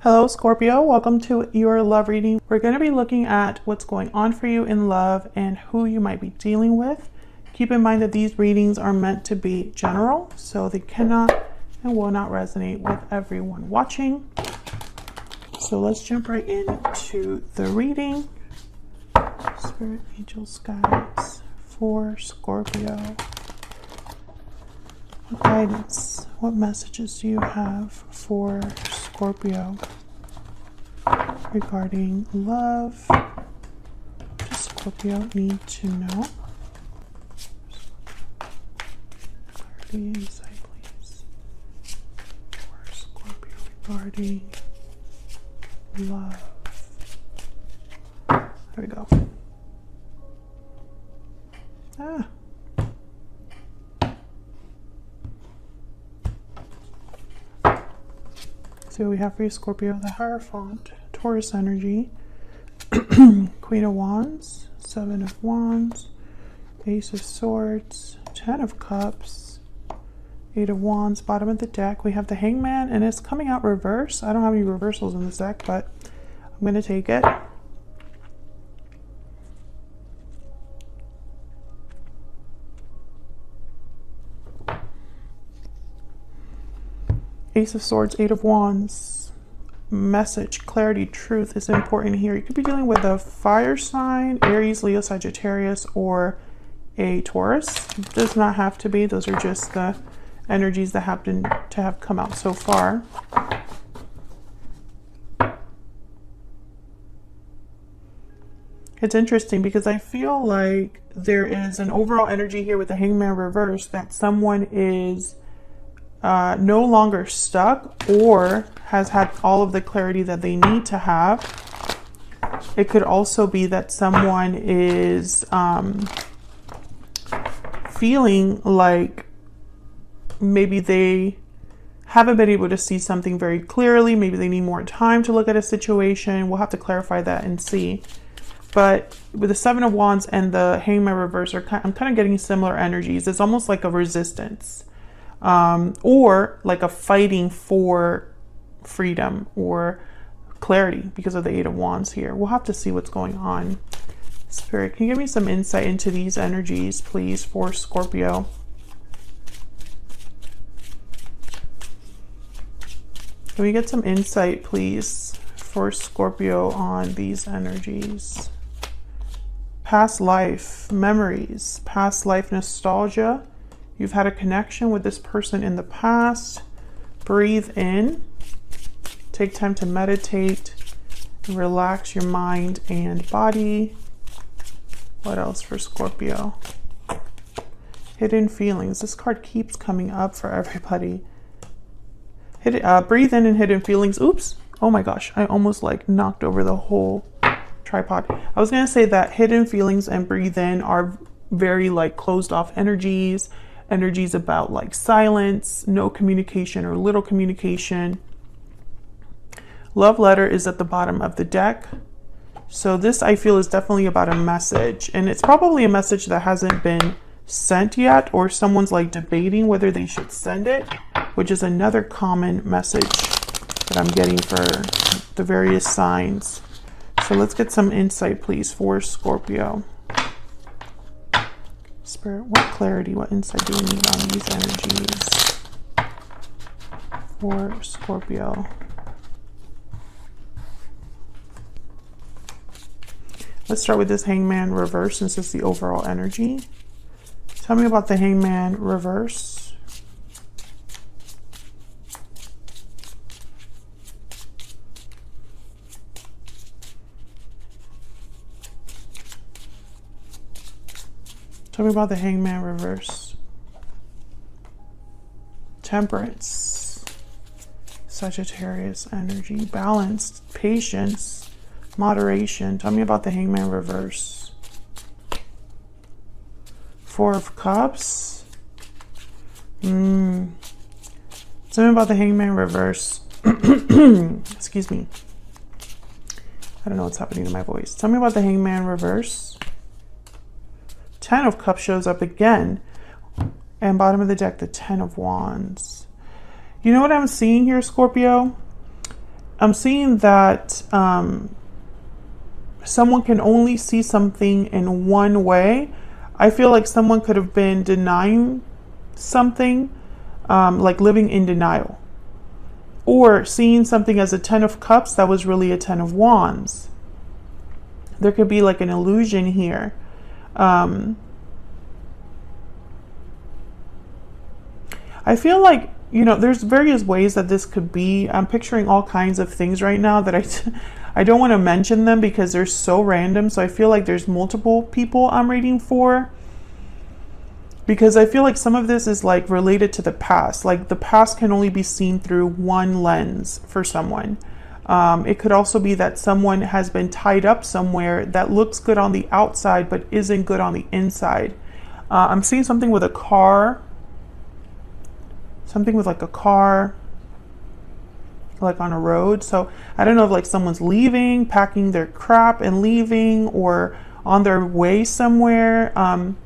Hello Scorpio, welcome to your love reading. We're going to be looking at what's going on for you in love and who you might be dealing with. Keep in mind that these readings are meant to be general, so they cannot and will not resonate with everyone watching. So let's jump right into the reading. Spirit, angels, guides for Scorpio. What guidance, what messages do you have for Scorpio regarding love? What does Scorpio need to know? Clarity, insight, please. For Scorpio regarding love. There we go. So what we have for you, Scorpio, the Hierophant, Taurus energy, Queen of Wands, Seven of Wands, Ace of Swords, Ten of Cups, Eight of Wands. Bottom of the deck, we have the Hangman, and it's coming out reverse. I don't have any reversals in this deck, but I'm going to take it. Ace of Swords, Eight of Wands. Message, clarity, truth is important here. You could be dealing with a fire sign, Aries, Leo, Sagittarius, or a Taurus. It does not have to be. Those are just the energies that happen to have come out so far. It's interesting because I feel like there is an overall energy here with the Hangman reverse that someone is no longer stuck or has had all of the clarity that they need to have. It could also be that someone is feeling like maybe they haven't been able to see something very clearly. Maybe they need more time to look at a situation. We'll have to clarify that and see. But with the Seven of Wands and the Hangman reverse, I'm kind of getting similar energies. It's almost like a resistance. Or like a fighting for freedom or clarity because of the Eight of Wands here. We'll have to see what's going on. Spirit, can you give me some insight into these energies, please, for Scorpio? Can we get some insight, please, for Scorpio on these energies? Past life memories, past life nostalgia. You've had a connection with this person in the past. Breathe in. Take time to meditate and relax your mind and body. What else for Scorpio? Hidden feelings. This card keeps coming up for everybody. Breathe in and hidden feelings. Oops. Oh my gosh. I almost like knocked over the whole tripod. I was going to say that hidden feelings and breathe in are very like closed off energies. Energies about like silence, no communication or little communication. Love letter is at the bottom of the deck. So this I feel is definitely about a message, and it's probably a message that hasn't been sent yet, or someone's like debating whether they should send it, which is another common message that I'm getting for the various signs. So let's get some insight, please, for Scorpio. Spirit, what clarity, what insight do we need on these energies for Scorpio? Let's start with this Hangman reverse since it's the overall energy. Tell me about the Hangman reverse. Tell me about the Hangman reverse. Temperance. Sagittarius energy. Balanced. Patience. Moderation. Tell me about the Hangman reverse. Four of Cups. Tell me about the Hangman reverse. Excuse me. I don't know what's happening to my voice. Tell me about the Hangman reverse. Ten of Cups shows up again. And bottom of the deck, the Ten of Wands. You know what I'm seeing here, Scorpio? I'm seeing that someone can only see something in one way. I feel like someone could have been denying something, like living in denial, or seeing something as a 10 of cups that was really a 10 of wands. There could be like an illusion here. I feel like, there's various ways that this could be. I'm picturing all kinds of things right now that I don't want to mention them because they're so random. So I feel like there's multiple people I'm reading for, because I feel like some of this is like related to the past. Like the past can only be seen through one lens for someone. It could also be that someone has been tied up somewhere that looks good on the outside but isn't good on the inside. I'm seeing something with a car. Something with like a car, like on a road. So I don't know if like someone's leaving, packing their crap and leaving, or on their way somewhere. I'm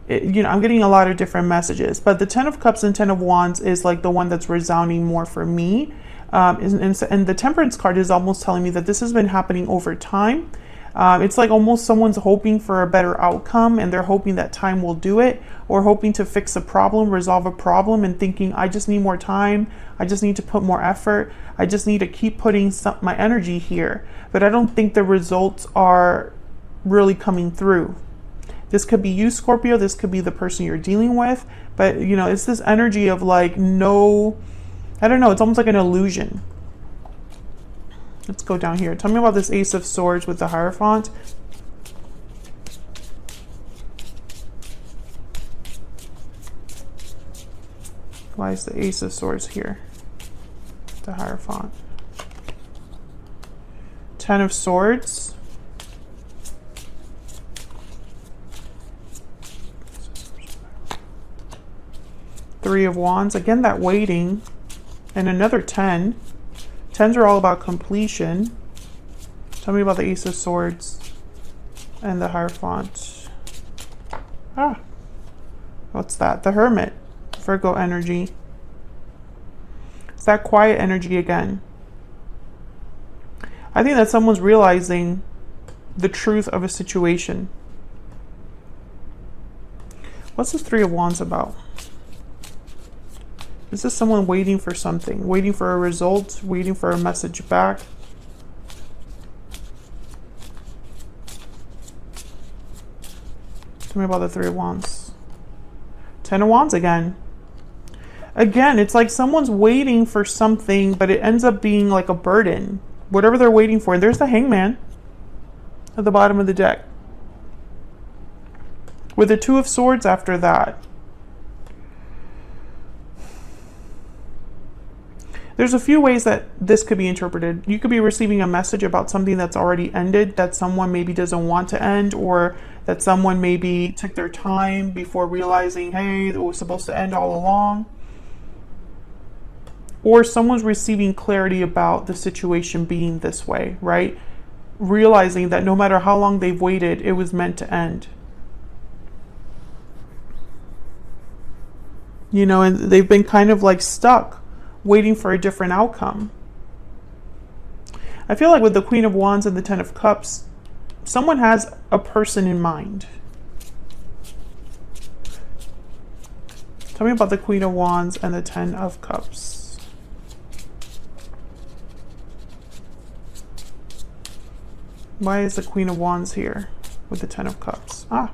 getting a lot of different messages, but the 10 of cups and 10 of wands is like the one that's resounding more for me. And the temperance card is almost telling me that this has been happening over time. It's like almost someone's hoping for a better outcome, and they're hoping that time will do it, or hoping to fix a problem, resolve a problem, and thinking, I just need more time. I just need to put more effort. I just need to keep putting my energy here. But I don't think the results are really coming through. This could be you, Scorpio. This could be the person you're dealing with. But, it's this energy of like, no, I don't know. It's almost like an illusion. Let's go down here. Tell me about this Ace of Swords with the Hierophant. Why is the Ace of Swords here? The Hierophant. 10 of Swords. Three of Wands. Again, that waiting. And another 10. 10s are all about completion. Tell me about the Ace of Swords and the Hierophant. What's that? The Hermit. Virgo energy. It's that quiet energy again. I think that someone's realizing the truth of a situation. What's this Three of Wands about? Is this someone waiting for something? Waiting for a result? Waiting for a message back? Tell me about the Three of Wands. 10 of Wands again. Again, it's like someone's waiting for something, but it ends up being like a burden. Whatever they're waiting for. And there's the Hangman at the bottom of the deck, with the Two of Swords after that. There's a few ways that this could be interpreted. You could be receiving a message about something that's already ended, that someone maybe doesn't want to end, or that someone maybe took their time before realizing, hey, it was supposed to end all along. Or someone's receiving clarity about the situation being this way, right? Realizing that no matter how long they've waited, it was meant to end. And they've been kind of like stuck, waiting for a different outcome. I feel like with the Queen of Wands and the 10 of Cups, someone has a person in mind. Tell me about the Queen of Wands and the 10 of Cups. Why is the Queen of Wands here with the 10 of Cups? I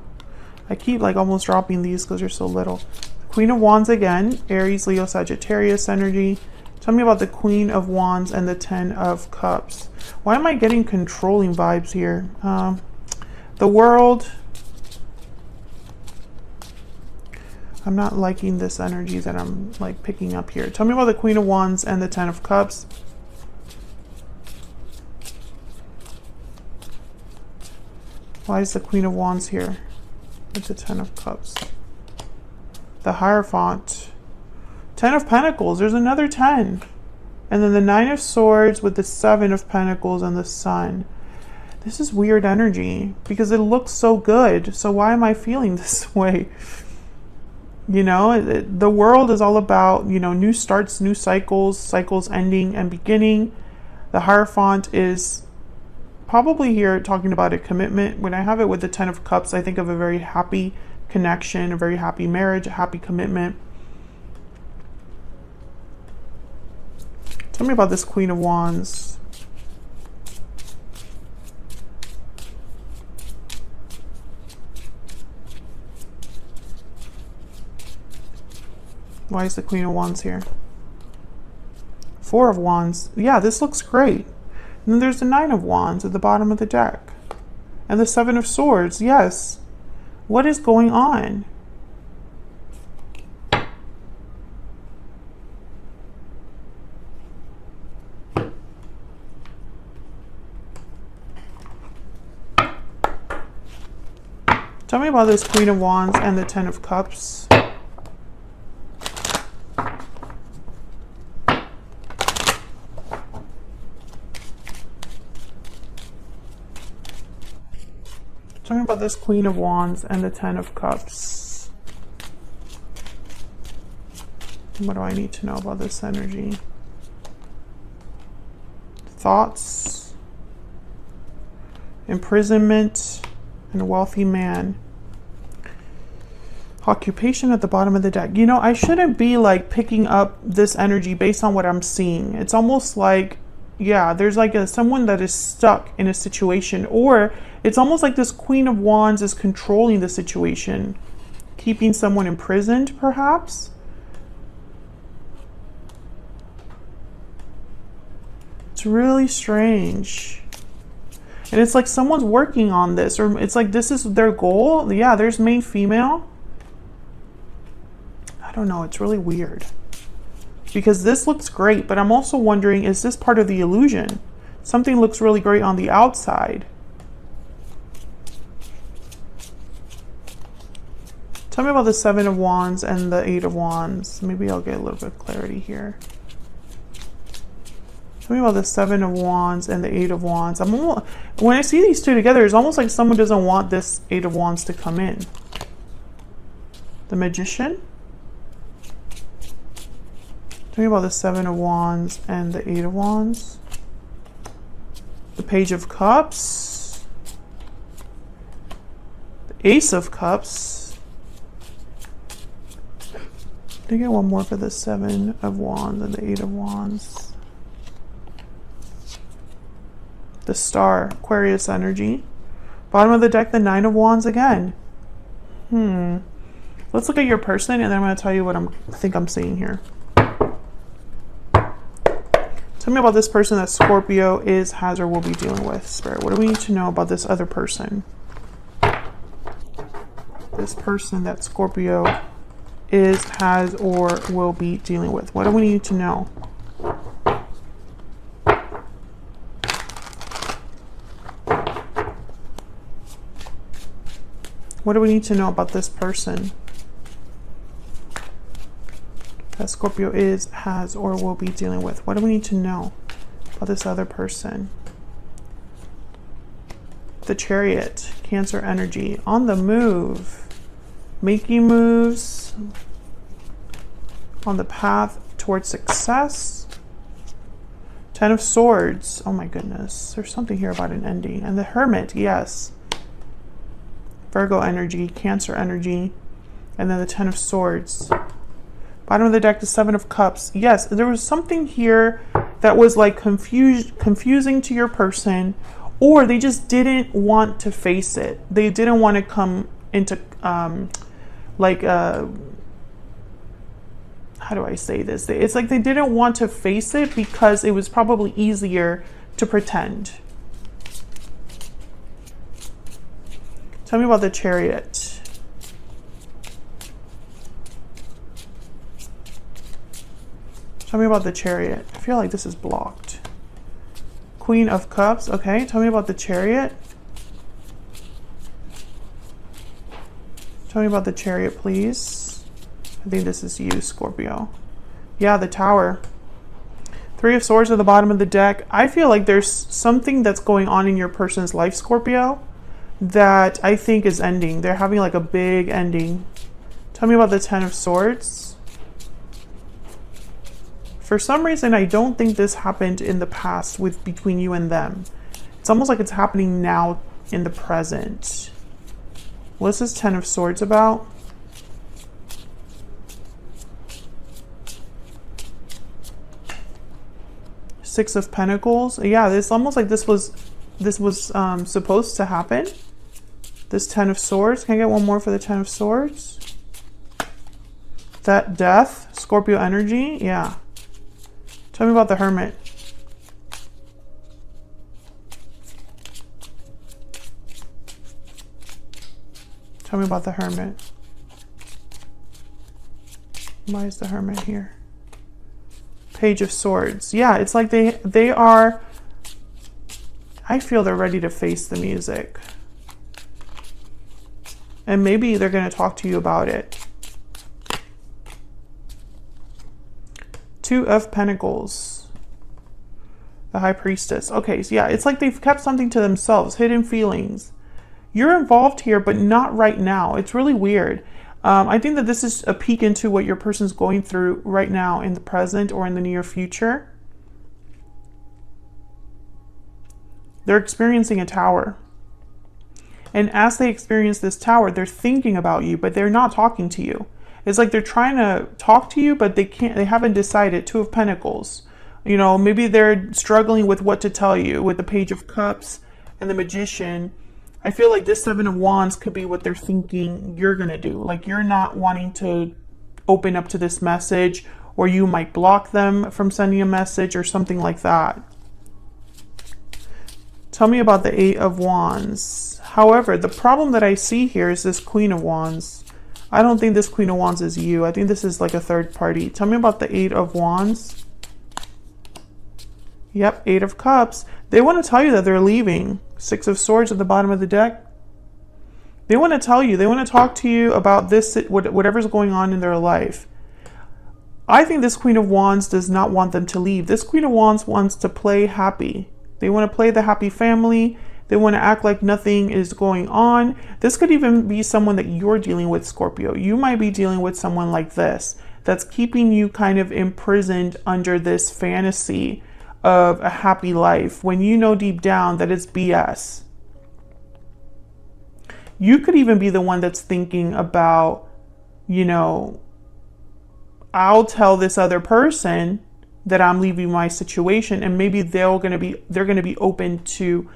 keep like almost dropping these because they're so little. Queen of Wands again, Aries, Leo, Sagittarius energy. Tell me about the Queen of Wands and the 10 of Cups. Why am I getting controlling vibes here? The World. I'm not liking this energy that I'm like picking up here. Tell me about the Queen of Wands and the 10 of Cups. Why is the Queen of Wands here with the 10 of Cups? The Hierophant. 10 of Pentacles. There's another 10. And then the 9 of Swords with the 7 of Pentacles and the Sun. This is weird energy because it looks so good. So why am I feeling this way? The World is all about, new starts, new cycles, cycles ending and beginning. The Hierophant is probably here talking about a commitment. When I have it with the Ten of Cups, I think of a very happy connection, a very happy marriage, a happy commitment. Tell me about this Queen of Wands. Why is the Queen of Wands here? Four of Wands. Yeah, this looks great. And then there's the Nine of Wands at the bottom of the deck. And the Seven of Swords. Yes. What is going on? Tell me about this Queen of Wands and the Ten of Cups. Tell me about this Queen of Wands and the Ten of Cups. What do I need to know about this energy? Thoughts, imprisonment, and a wealthy man. Occupation at the bottom of the deck. You know, I shouldn't be like picking up this energy based on what I'm seeing. It's almost like, yeah, there's like someone that is stuck in a situation, or it's almost like this Queen of Wands is controlling the situation, keeping someone imprisoned, perhaps. It's really strange. And it's like someone's working on this, or it's like this is their goal. Yeah, there's main female. I don't know, it's really weird. Because this looks great, but I'm also wondering, is this part of the illusion? Something looks really great on the outside. Tell me about the Seven of Wands and the Eight of Wands. Maybe I'll get a little bit of clarity here. Tell me about the Seven of Wands and the Eight of Wands. When I see these two together, it's almost like someone doesn't want this Eight of Wands to come in. The Magician. Tell me about the Seven of Wands and the Eight of Wands. The Page of Cups. The Ace of Cups. Can I get one more for the Seven of Wands and the Eight of Wands? The Star, Aquarius energy. Bottom of the deck, the Nine of Wands again. Let's look at your person, and then I'm going to tell you what I think I'm seeing here. Tell me about this person that Scorpio is, has, or will be dealing with. Spirit, what do we need to know about this other person? This person that Scorpio is, has, or will be dealing with. What do we need to know? What do we need to know about this person that Scorpio is, has, or will be dealing with? What do we need to know about this other person? The Chariot, Cancer energy, on the move, making moves, on the path towards success. Ten of Swords, oh my goodness, there's something here about an ending. And the Hermit, yes. Virgo energy, Cancer energy, and then the Ten of Swords. Bottom of the deck, the Seven of Cups. Yes, there was something here that was like confusing to your person, or they just didn't want to face it. They didn't want to come into how do I say this? It's like they didn't want to face it because it was probably easier to pretend. Tell me about the Chariot. Tell me about the Chariot. I feel like this is blocked. Queen of Cups. Okay, tell me about the Chariot. Tell me about the Chariot, please. I think this is you, Scorpio. Yeah, the Tower. Three of Swords at the bottom of the deck. I feel like there's something that's going on in your person's life, Scorpio, that I think is ending. They're having like a big ending. Tell me about the Ten of Swords. For some reason, I don't think this happened in the past between you and them. It's almost like it's happening now in the present. What's this Ten of Swords about? Six of Pentacles. Yeah, it's almost like this was supposed to happen. This Ten of Swords. Can I get one more for the Ten of Swords? That Death, Scorpio energy. Yeah. Tell me about the Hermit. Tell me about the Hermit. Why is the Hermit here? Page of Swords. Yeah, it's like they are, I feel they're ready to face the music. And maybe they're going to talk to you about it. Two of Pentacles. The High Priestess. Okay, so yeah, it's like they've kept something to themselves, hidden feelings. You're involved here, but not right now. It's really weird. I think that this is a peek into what your person's going through right now in the present or in the near future. They're experiencing a tower. And as they experience this tower, they're thinking about you, but they're not talking to you. It's like they're trying to talk to you, but they haven't decided. Two of Pentacles. You know, maybe they're struggling with what to tell you with the Page of Cups and the Magician. I feel like this Seven of Wands could be what they're thinking you're going to do. Like you're not wanting to open up to this message, or you might block them from sending a message or something like that. Tell me about the Eight of Wands. However, the problem that I see here is this Queen of Wands. I don't think this Queen of Wands is you. I think this is like a third party. Tell me about the Eight of Wands. Yep, Eight of Cups. They want to tell you that they're leaving. Six of Swords at the bottom of the deck. They want to tell you. They want to talk to you about this, whatever's going on in their life. I think this Queen of Wands does not want them to leave. This Queen of Wands wants to play happy. They want to play the happy family. They want to act like nothing is going on. This could even be someone that you're dealing with, Scorpio. You might be dealing with someone like this that's keeping you kind of imprisoned under this fantasy of a happy life when you know deep down that it's BS. You could even be the one that's thinking about, you know, I'll tell this other person that I'm leaving my situation, and maybe they're going to be open to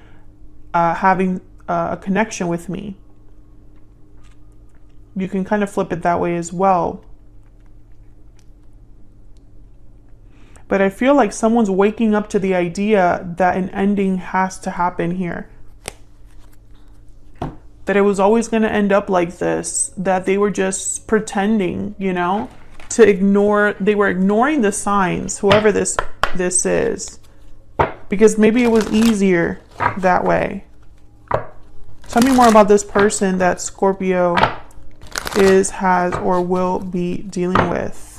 having a connection with me. You can kind of flip it that way as well. But I feel like someone's waking up to the idea that an ending has to happen here. That it was always going to end up like this. That they were just pretending, you know, to ignore. They were ignoring the signs, whoever this is. Because maybe it was easier that way. Tell me more about this person that Scorpio has, or will be dealing with.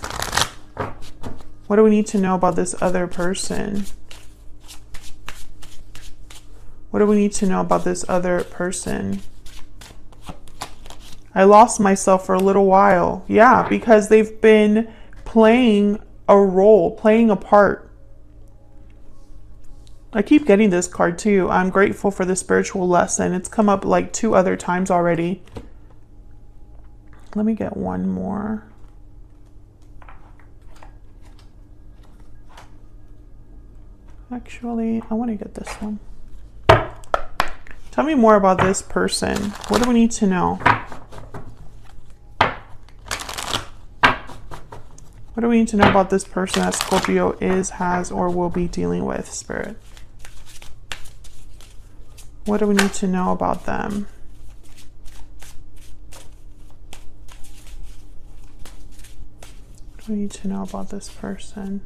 What do we need to know about this other person? What do we need to know about this other person? I lost myself for a little while. Yeah, because they've been playing a role, playing a part. I keep getting this card too. I'm grateful for the spiritual lesson. It's come up like 2 other times already. Let me get one more. Actually, I want to get this one. Tell me more about this person. What do we need to know? What do we need to know about this person that Scorpio has, or will be dealing with, Spirit? What do we need to know about them? What do we need to know about this person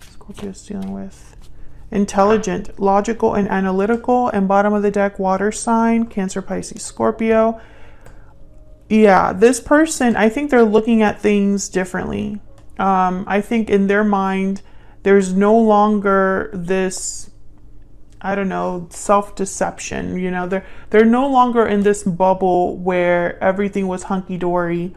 Scorpio is dealing with? Intelligent, logical, and analytical, and bottom of the deck, water sign, Cancer, Pisces, Scorpio. Yeah, this person, I think they're looking at things differently. I think in their mind, there's no longer this, I don't know, self-deception. You know, they're no longer in this bubble where everything was hunky-dory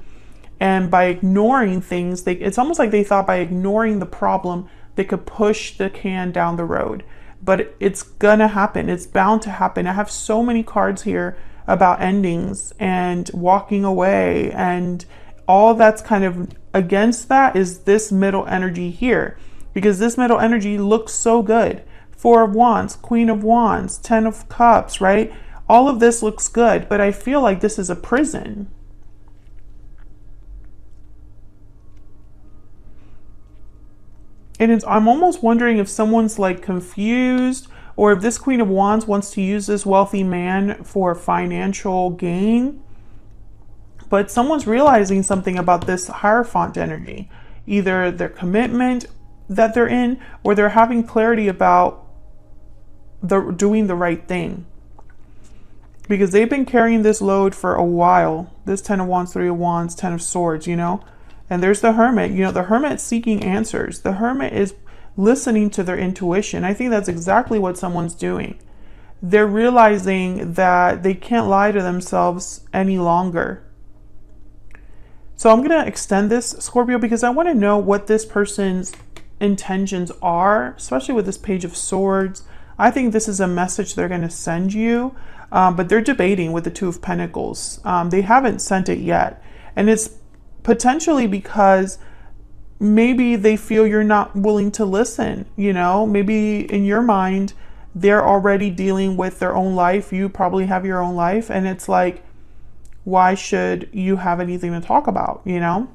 And by ignoring things, it's almost like they thought by ignoring the problem, they could push the can down the road. But it's gonna happen. It's bound to happen. I have so many cards here about endings and walking away, and all that's kind of against that is this middle energy here, because this middle energy looks so good. Four of Wands, Queen of Wands, 10 of Cups, right? All of this looks good, but I feel like this is a prison. And I'm almost wondering if someone's like confused, or if this Queen of Wands wants to use this wealthy man for financial gain. But someone's realizing something about this Hierophant energy. Either their commitment that they're in, or they're having clarity about doing the right thing. Because they've been carrying this load for a while. This 10 of Wands, 3 of Wands, 10 of Swords, you know. And there's the Hermit. You know, the Hermit's seeking answers. The Hermit is listening to their intuition. I think that's exactly what someone's doing. They're realizing that they can't lie to themselves any longer. So I'm going to extend this, Scorpio, because I want to know what this person's intentions are, especially with this Page of Swords. I think this is a message they're going to send you, but they're debating with the Two of Pentacles. They haven't sent it yet. And it's potentially because maybe they feel you're not willing to listen. You know, maybe in your mind, they're already dealing with their own life. You probably have your own life. And it's like, why should you have anything to talk about, you know?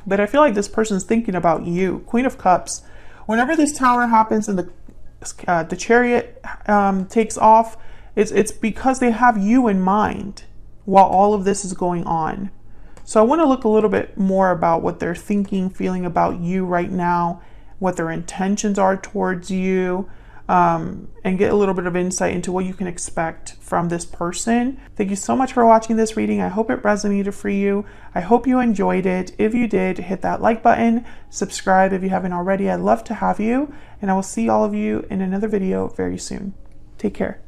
But I feel like this person's thinking about you. Queen of Cups. Whenever this Tower happens and the Chariot takes off, it's because they have you in mind while all of this is going on. So I want to look a little bit more about what they're thinking, feeling about you right now, what their intentions are towards you, and get a little bit of insight into what you can expect from this person. Thank you so much for watching this reading. I hope it resonated for you. I hope you enjoyed it. If you did, hit that like button, subscribe if you haven't already. I'd love to have you, and I will see all of you in another video very soon. Take care.